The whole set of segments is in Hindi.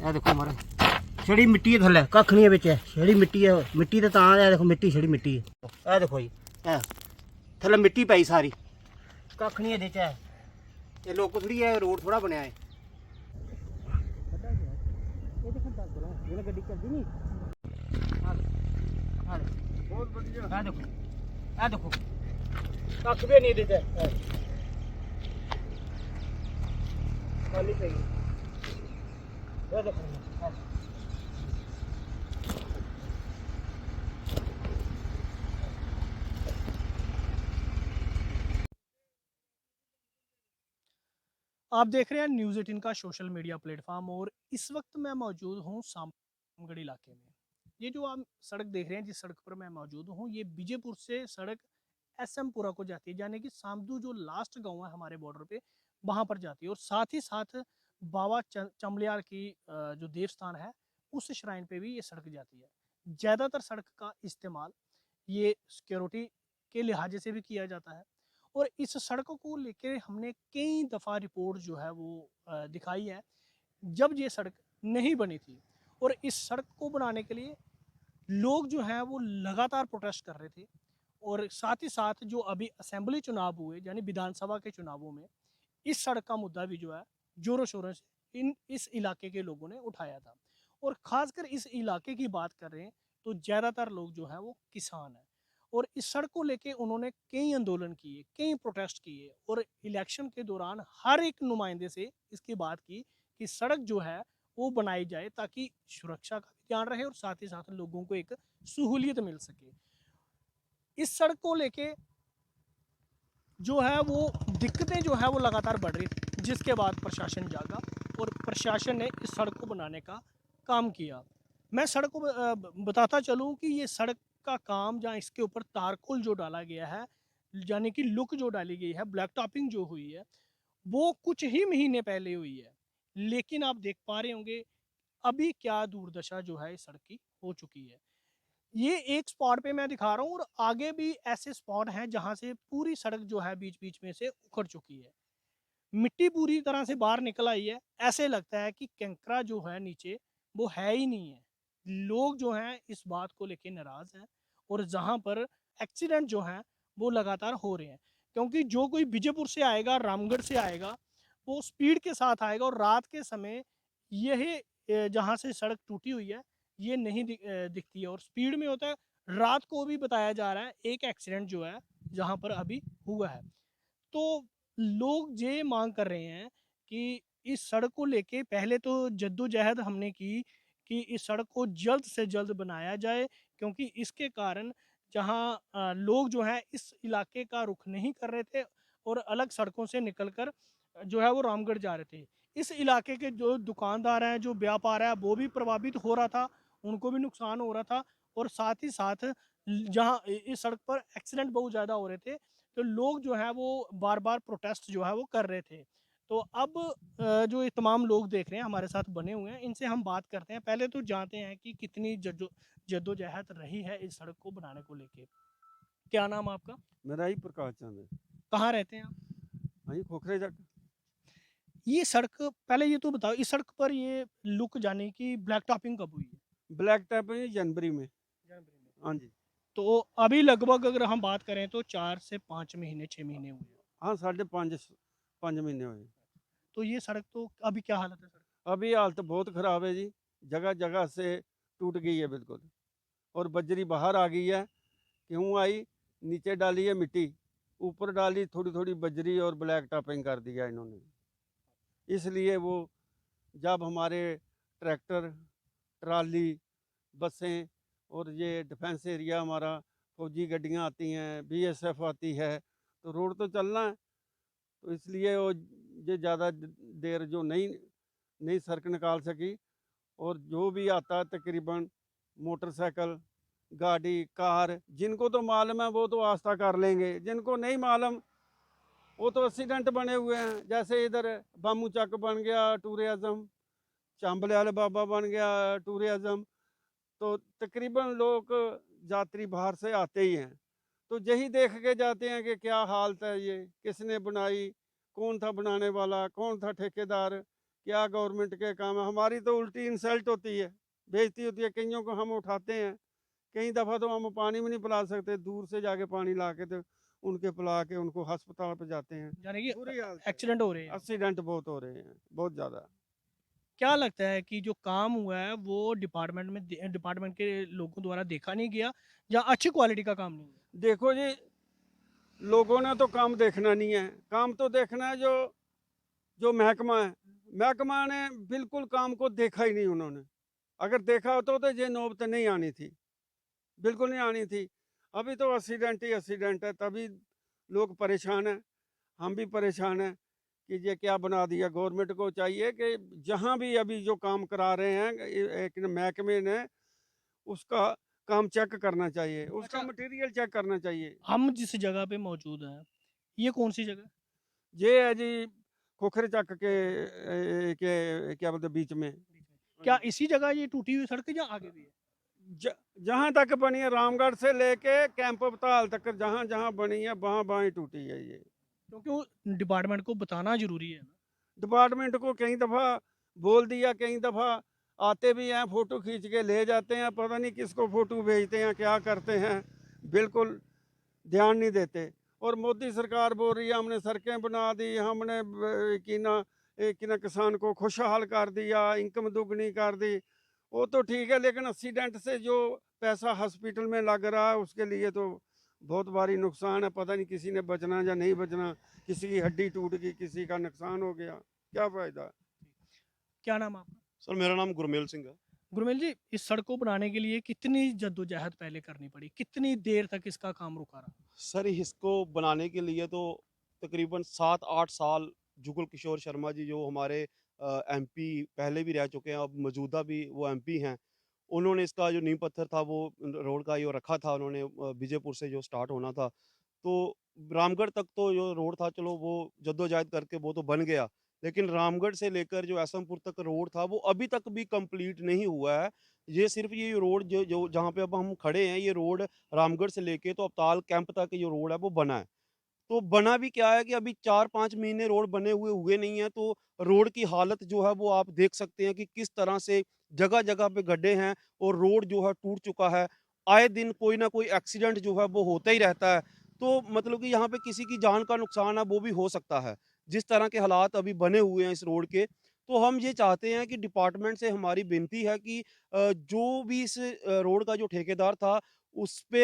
ਇਹ ਦੇਖੋ ਮਾਰੇ ਛੜੀ ਮਿੱਟੀ ਹੈ ਥੱਲੇ ਕੱਖ ਨਹੀਂ ਵਿੱਚ ਛੜੀ ਮਿੱਟੀ ਹੈ ਮਿੱਟੀ ਤੇ ਤਾਂ ਇਹ ਦੇਖੋ ਮਿੱਟੀ ਛੜੀ ਮਿੱਟੀ ਹੈ ਇਹ ਦੇਖੋ ਜੀ ਇਹ ਥੱਲੇ ਮਿੱਟੀ ਪਈ ਸਾਰੀ ਕੱਖ ਨਹੀਂ ਇਹਦੇ ਚ ਹੈ ਇਹ ਲੋਕ ਥੋੜੀ ਹੈ ਰੋਡ ਥੋੜਾ ਬਣਿਆ ਹੈ ਇਹ ਦੇਖੋ ਦੱਸ ਦੋ ਇਹ ਗੱਡੀ ਚੱਲਦੀ ਨਹੀਂ ਹਾਂ ਬਹੁਤ ਵਧੀਆ ਇਹ ਦੇਖੋ ਕੱਖ ਵੀ ਨਹੀਂ ਇਹਦੇ ਚ खाली पे आप देख रहे हैं न्यूज़ 18 का सोशल मीडिया प्लेटफॉर्म और इस वक्त मैं मौजूद हूँ सामगढ़ इलाके में। ये जो आप सड़क देख रहे हैं जिस सड़क पर मैं मौजूद हूँ ये बीजेपुर से सड़क एसएमपुरा को जाती है यानी कि सामदू जो लास्ट गांव है हमारे बॉर्डर पे वहाँ पर जाती है और साथ ही साथ बाबा चंबलियाल की जो देवस्थान है उस श्राइन पे भी ये सड़क जाती है। ज़्यादातर सड़क का इस्तेमाल ये सिक्योरिटी के लिहाजे से भी किया जाता है और इस सड़क को लेकर हमने कई दफ़ा रिपोर्ट जो है वो दिखाई है जब ये सड़क नहीं बनी थी और इस सड़क को बनाने के लिए लोग जो हैं वो लगातार प्रोटेस्ट कर रहे थे और साथ ही साथ जो अभी असेंबली चुनाव हुए यानी विधानसभा के चुनावों में इस सड़क का मुद्दा भी जो है जोरों शोरों से इस इलाके के लोगों ने उठाया था और ख़ासकर इस इलाके की बात कर रहे हैं तो ज़्यादातर लोग जो है वो किसान हैं और इस सड़क को लेके उन्होंने कई आंदोलन किए कई प्रोटेस्ट किए और इलेक्शन के दौरान हर एक नुमाइंदे से इसकी बात की कि सड़क जो है वो बनाई जाए ताकि सुरक्षा का भी ध्यान रहे और साथ ही साथ लोगों को एक सहूलियत मिल सके। इस सड़क को लेके जो है वो दिक्कतें जो है वो लगातार बढ़ रही थी जिसके बाद प्रशासन जागा और प्रशासन ने इस सड़क को बनाने का काम किया। मैं सड़क को बताता चलूँ कि ये सड़क का काम जहाँ इसके ऊपर तारकोल जो डाला गया है यानी कि लुक जो डाली गई है ब्लैक टॉपिंग जो हुई है वो कुछ ही महीने पहले हुई है लेकिन आप देख पा रहे होंगे अभी क्या दुर्दशा जो है इस सड़क की हो चुकी है। ये एक स्पॉट पे मैं दिखा रहा हूँ और आगे भी ऐसे स्पॉट हैं जहाँ से पूरी सड़क जो है बीच बीच में से उखड़ चुकी है मिट्टी पूरी तरह से बाहर निकल आई है ऐसे लगता है कि कंकरा जो है नीचे वो है ही नहीं है। लोग जो हैं इस बात को लेके नाराज हैं और जहाँ पर एक्सीडेंट जो हैं वो लगातार हो रहे हैं क्योंकि जो कोई बीजेपुर से आएगा रामगढ़ से आएगा वो स्पीड के साथ आएगा और रात के समय यही जहाँ से सड़क टूटी हुई है ये नहीं दिखती है और स्पीड में होता है। रात को भी बताया जा रहा है एक एक्सीडेंट जो है जहाँ पर अभी हुआ है तो लोग ये मांग कर रहे हैं कि इस सड़क को लेके पहले तो जद्दोजहद हमने की कि इस सड़क को जल्द से जल्द बनाया जाए क्योंकि इसके कारण जहां लोग जो है इस इलाके का रुख नहीं कर रहे थे और अलग सड़कों से निकलकर जो है वो रामगढ़ जा रहे थे। इस इलाके के जो दुकानदार हैं जो व्यापार है वो भी प्रभावित हो रहा था उनको भी नुकसान हो रहा था और साथ ही साथ जहाँ इस सड़क पर एक्सीडेंट बहुत ज़्यादा हो रहे थे तो लोग जो है वो बार बार प्रोटेस्ट जो है वो कर रहे थे। तो अब जो ये तमाम लोग देख रहे हैं हमारे साथ बने हुए हैं इनसे हम बात करते हैं। पहले तो जानते हैं कि कितनी जद्दोजहद रही है इस सड़क को बनाने को लेके। क्या नाम आपका? मेरा ही प्रकाश चंद है। कहाँ रहते हैं आप? वहीं खोखरे जट। ये सड़क पहले ये तो बताओ इस सड़क पर ये लुक जाने की ब्लैक टॉपिंग कब हुई है? ब्लैक टैप है जनवरी में। जनवरी में। हाँ जी। तो अभी लगभग अगर हम बात करें तो 4 से 5 महीने 6 महीने हुए हैं। हाँ 5.5 महीने हुए। तो ये सड़क तो अभी क्या हालत है सड़क? अभी हालत बहुत ख़राब है जी, जगह जगह से टूट गई है बिल्कुल और बजरी बाहर आ गई है। क्यों आई? नीचे डाली है मिट्टी, ऊपर डाली थोड़ी थोड़ी बजरी और ब्लैक टॉपिंग कर दिया इन्होंने। इसलिए वो जब हमारे ट्रैक्टर ट्राली बसें और ये डिफेंस एरिया हमारा फौजी गड्डियाँ आती हैं बीएसएफ आती है तो रोड तो चलना है तो इसलिए वो ये ज़्यादा देर जो नई सड़क निकाल सकी और जो भी आता है तकरीबन मोटरसाइकिल गाड़ी कार जिनको तो मालूम है वो तो आस्था कर लेंगे, जिनको नहीं मालूम वो तो एक्सीडेंट बने हुए हैं। जैसे इधर बामू चक बन गया टूरिज़म, चंबलियाल बाबा बन गया टूरिज़म, तो तकरीबन लोग यात्री बाहर से आते ही हैं तो यही देख के जाते हैं कि क्या हालत है, ये किसने बनाई, कौन था बनाने वाला, कौन था ठेकेदार, क्या गवर्नमेंट के काम है, हमारी तो उल्टी इंसल्ट होती है, बेइज्जती होती है। कईयों को हम उठाते हैं, कई दफ़ा तो हम पानी भी नहीं पिला सकते, दूर से जाके पानी ला के तो उनके पिला के उनको अस्पताल पे जाते हैं। यानी कि बुरी हालत है, एक्सीडेंट हो रहे हैं। एक्सीडेंट बहुत हो रहे हैं, बहुत ज़्यादा। क्या लगता है कि जो काम हुआ है वो डिपार्टमेंट के लोगों द्वारा देखा नहीं गया या अच्छी क्वालिटी का काम नहीं हुआ? देखो जी, लोगों ने तो काम देखना नहीं है, काम तो देखना है जो जो महकमा है। महकमा ने बिल्कुल काम को देखा ही नहीं उन्होंने। अगर देखा होता तो ये नौबत नहीं आनी थी, बिल्कुल नहीं आनी थी। अभी तो एक्सीडेंट ही एक्सीडेंट है, तभी लोग परेशान हैं, हम भी परेशान हैं कि ये क्या बना दिया। गवर्नमेंट को चाहिए कि जहाँ भी अभी जो काम करा रहे हैं एक महकमे ने उसका काम चेक करना चाहिए, उसका अच्छा, मटेरियल चेक करना चाहिए। हम जिस जगह पे मौजूद हैं, ये कौन सी जगह? ये है जी खोखरे चक के क्या बोलते बीच में। बीच में। क्या इसी जगह ये टूटी हुई सड़क है या आगे भी है? जहाँ तक बनी है रामगढ़ से लेके कैंप बताल तक, जहाँ जहाँ बनी है वहाँ वहाँ ही टूटी है ये। क्योंकि वो डिपार्टमेंट को बताना जरूरी है ना। डिपार्टमेंट को कई दफ़ा बोल दिया, कई दफ़ा आते भी हैं, फ़ोटो खींच के ले जाते हैं, पता नहीं किसको फ़ोटो भेजते हैं, क्या करते हैं, बिल्कुल ध्यान नहीं देते। और मोदी सरकार बोल रही है हमने सड़कें बना दी, हमने कि ना किसान को खुशहाल कर दिया, इनकम दुगनी कर दी। वो तो ठीक है, लेकिन एक्सीडेंट से जो पैसा हॉस्पिटल में लग रहा है उसके लिए तो बहुत भारी नुकसान है। पता नहीं किसी ने बचना या नहीं बचना, किसी की हड्डी टूट गई, किसी का नुकसान हो गया, क्या फ़ायदा। क्या नाम है आपका? सर मेरा नाम गुरमेल सिंह है। गुरमेल जी, इस सड़क को बनाने के लिए कितनी जद्दोजहद पहले करनी पड़ी? कितनी देर तक इसका काम रुका रहा? सर इसको बनाने के लिए तो तकरीबन 7-8 साल जुगल किशोर शर्मा जी जो हमारे एमपी पहले भी रह चुके हैं, अब मौजूदा भी वो एमपी हैं। उन्होंने इसका जो नींव पत्थर था वो रोड का यो रखा था उन्होंने, विजयपुर से जो स्टार्ट होना था। तो रामगढ़ तक तो जो रोड था चलो वो जद्दोजहद करके वो तो बन गया। लेकिन रामगढ़ से लेकर जो एसमपुर तक रोड था वो अभी तक भी कंप्लीट नहीं हुआ है। ये सिर्फ़ ये रोड जो जो जहाँ पे अब हम खड़े हैं, ये रोड रामगढ़ से लेके तो अबताल कैंप तक जो रोड है वो बना है। तो बना भी क्या है कि अभी 4-5 महीने रोड बने हुए हुए नहीं हैं, तो रोड की हालत जो है वो आप देख सकते हैं कि किस तरह से जगह-जगह पे गड्ढे हैं और रोड जो है टूट चुका है। आए दिन कोई ना कोई एक्सीडेंट जो है वो होता ही रहता है। तो मतलब कि यहाँ पे किसी की जान का नुकसान है वो भी हो सकता है। जिस तरह के हालात अभी बने हुए हैं इस रोड के, तो हम ये चाहते हैं कि डिपार्टमेंट से हमारी विनती है कि जो भी इस रोड का जो ठेकेदार था उस पे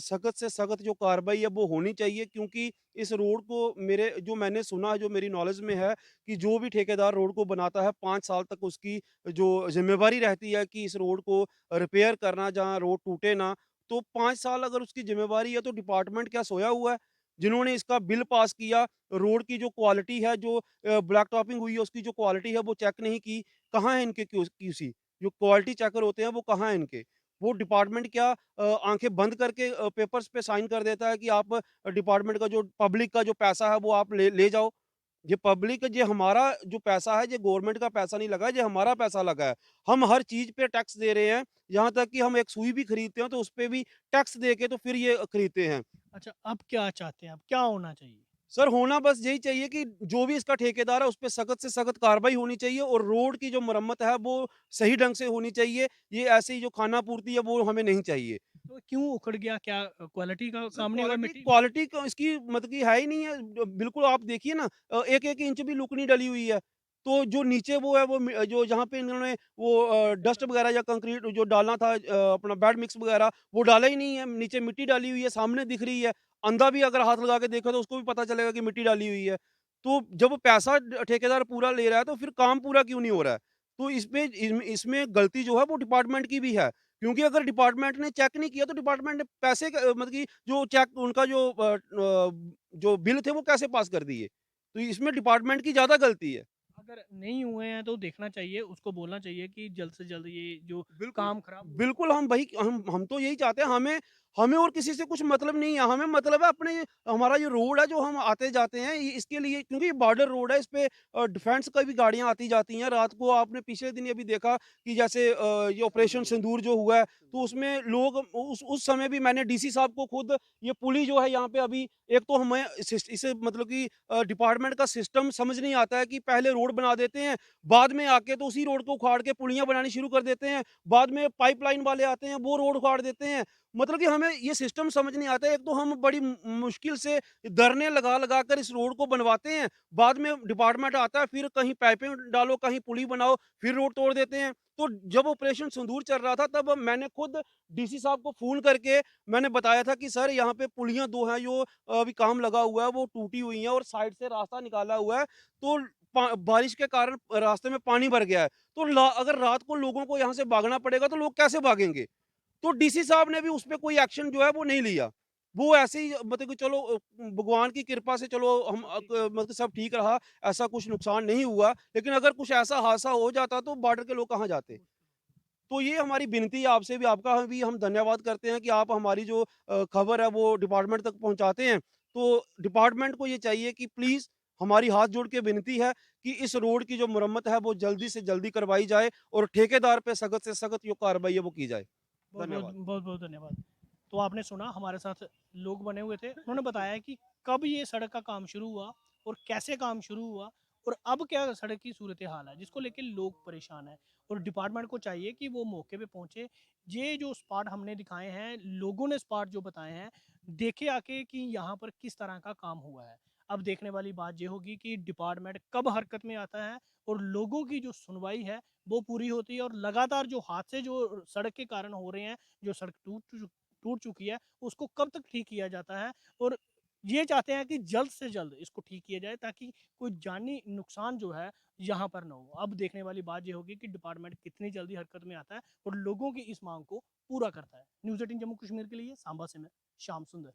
सख्त से सख्त जो कार्रवाई है वो होनी चाहिए, क्योंकि इस रोड को मेरे जो मैंने सुना है, जो मेरी नॉलेज में है कि जो भी ठेकेदार रोड को बनाता है 5 साल तक उसकी जो ज़िम्मेवारी रहती है कि इस रोड को रिपेयर करना, जहाँ रोड टूटे ना। तो 5 साल अगर उसकी ज़िम्मेवारी है तो डिपार्टमेंट क्या सोया हुआ है? जिन्होंने इसका बिल पास किया, रोड की जो क्वालिटी है, जो ब्लैक टॉपिंग हुई है उसकी जो क्वालिटी है वो चेक नहीं की। कहाँ है इनके क्यूसी? जो क्वालिटी चेकर होते हैं वो कहाँ हैं इनके? वो डिपार्टमेंट क्या आँखें बंद करके पेपर्स पे साइन कर देता है कि आप डिपार्टमेंट का जो पब्लिक का जो पैसा है वो आप ले जाओ। ये पब्लिक ये हमारा जो पैसा है, ये गवर्नमेंट का पैसा नहीं लगा है, ये हमारा पैसा लगा है। हम हर चीज़ पे टैक्स दे रहे हैं, यहाँ तक कि हम एक सुई भी खरीदते हैं तो उसपे भी टैक्स दे के तो फिर ये खरीदते हैं। अच्छा, अब क्या चाहते हैं? अब क्या होना चाहिए? सर होना बस यही चाहिए कि जो भी इसका ठेकेदार है उस पे सख्त से सख्त कार्रवाई होनी चाहिए और रोड की जो मरम्मत है वो सही ढंग से होनी चाहिए। ये ऐसे ही जो खाना-पूर्ति है वो हमें नहीं चाहिए। तो क्यों उखड़ गया? क्या क्वालिटी का सर काम नहीं हुआ? क्वालिटी मिट्टी क्वालिटी क इसकी मतलब कि है ही नहीं है। बिल्कुल आप देखिए ना, 1-1 इंच भी लुक नहीं डली हुई है। तो जो नीचे वो है वो जो जहाँ पे इन्होंने वो डस्ट वगैरह या कंक्रीट जो डालना था, अपना बेड मिक्स वगैरह वो डाला ही नहीं है। नीचे मिट्टी डाली हुई है, सामने दिख रही है। अंधा भी अगर हाथ लगा के देखा तो उसको भी पता चलेगा कि मिट्टी डाली हुई है। तो जब पैसा ठेकेदार पूरा ले रहा है तो फिर काम पूरा क्यों नहीं हो रहा है? तो इसमें गलती जो है वो डिपार्टमेंट की भी है। क्योंकि अगर डिपार्टमेंट ने चेक नहीं किया तो डिपार्टमेंट ने पैसे मतलब कि जो चेक उनका जो बिल थे वो कैसे पास कर दिए? तो इसमें डिपार्टमेंट की ज़्यादा गलती है। अगर नहीं हुए हैं तो देखना चाहिए, उसको बोलना चाहिए कि जल्द से जल्द ये जो बिल्कुल, काम खराब हुआ है। बिल्कुल हम तो यही चाहते हैं, हमें हमें और किसी से कुछ मतलब नहीं है, हमें मतलब है अपने हमारा जो रोड है जो हम आते जाते हैं इसके लिए, क्योंकि ये बॉर्डर रोड है, इस पे डिफेंस का भी गाड़ियां आती जाती हैं। रात को आपने पिछले दिन ये भी देखा कि जैसे ये ऑपरेशन सिंदूर जो हुआ है, तो उसमें लोग उस समय भी मैंने डीसी साहब को खुद, ये पुली जो है यहाँ पे अभी, एक तो हमें इसे मतलब कि डिपार्टमेंट का सिस्टम समझ नहीं आता है कि पहले रोड बना देते हैं, बाद में आके तो उसी रोड को उखाड़ के पुलियां बनानी शुरू कर देते हैं, बाद में पाइपलाइन वाले आते हैं वो रोड उखाड़ देते हैं। मतलब कि हमें ये सिस्टम समझ नहीं आता है। एक तो हम बड़ी मुश्किल से धरने लगा कर इस रोड को बनवाते हैं, बाद में डिपार्टमेंट आता है, फिर कहीं पाइपें डालो, कहीं पुली बनाओ, फिर रोड तोड़ देते हैं। तो जब ऑपरेशन सिंदूर चल रहा था तब मैंने खुद डीसी साहब को फ़ोन करके मैंने बताया था कि सर यहाँ पे पुलियाँ 2 हैं जो अभी काम लगा हुआ है, वो टूटी हुई हैं और साइड से रास्ता निकाला हुआ है, तो बारिश के कारण रास्ते में पानी भर गया है। तो अगर रात को लोगों को यहाँ से भागना पड़ेगा तो लोग कैसे भागेंगे? तो डीसी साहब ने भी उस पे कोई एक्शन जो है वो नहीं लिया। वो ऐसे ही मतलब कि चलो भगवान की कृपा से चलो हम मतलब सब ठीक रहा, ऐसा कुछ नुकसान नहीं हुआ। लेकिन अगर कुछ ऐसा हादसा हो जाता तो बॉर्डर के लोग कहाँ जाते? तो ये हमारी विनती है आपसे भी, आपका भी हम धन्यवाद करते हैं कि आप हमारी जो खबर है वो डिपार्टमेंट तक पहुँचाते हैं। तो डिपार्टमेंट को ये चाहिए कि प्लीज़ हमारी हाथ जोड़ के विनती है कि इस रोड की जो मरम्मत है वो जल्दी से जल्दी करवाई जाए और ठेकेदार पे सख्त से सख्त जो कार्रवाई है वो की जाए। धन्यवाद। बहुत बहुत धन्यवाद। तो आपने सुना, हमारे साथ लोग बने हुए थे, उन्होंने बताया कि कब ये सड़क का काम शुरू हुआ और कैसे काम शुरू हुआ और अब क्या सड़क की सूरत हाल है, जिसको लेके लोग परेशान हैं। और डिपार्टमेंट को चाहिए कि वो मौके पे पहुंचे। ये जो स्पॉट हमने दिखाए हैं, लोगों ने स्पॉट जो बताए हैं, देखे आके कि यहाँ पर किस तरह का काम हुआ है। अब देखने वाली बात ये होगी कि डिपार्टमेंट कब हरकत में आता है और लोगों की जो सुनवाई है वो पूरी होती है, और लगातार जो हादसे जो सड़क के कारण हो रहे हैं, जो सड़क टूट चुकी है, उसको कब तक ठीक किया जाता है। और ये चाहते हैं कि जल्द से जल्द इसको ठीक किया जाए ताकि कोई जानी नुकसान जो है यहाँ पर ना हो। अब देखने वाली बात ये होगी कि डिपार्टमेंट कितनी जल्दी हरकत में आता है और लोगों की इस मांग को पूरा करता है। न्यूज़ 18 जम्मू कश्मीर के लिए सांबा से मैं श्याम सुंदर।